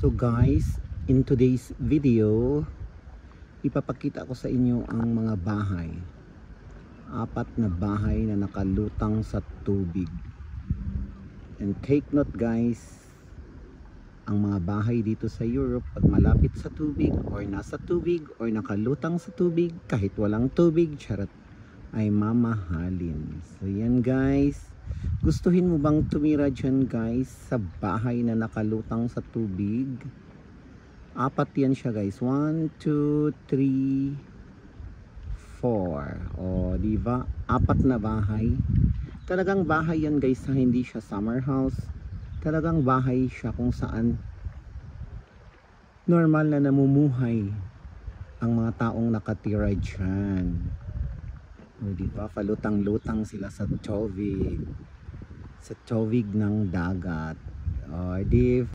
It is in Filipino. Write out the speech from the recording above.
So guys, in today's video, ipapakita ko sa inyo ang mga bahay. 4 na bahay na nakalutang sa tubig. And take note guys, ang mga bahay dito sa Europe, pag malapit sa tubig or nasa tubig or nakalutang sa tubig, kahit walang tubig, charot, ay mamahalin. So yan guys, gustuhin mo bang tumira dyan guys sa bahay na nakalutang sa tubig? 4 yan siya guys, 1, 2, 3, 4. O diba, 4 na bahay. Talagang bahay yan guys, hindi siya summer house. Talagang bahay siya kung saan normal na namumuhay ang mga taong nakatira dyan. O diba, palutang-lutang sila sa tubig ng dagat. O diba,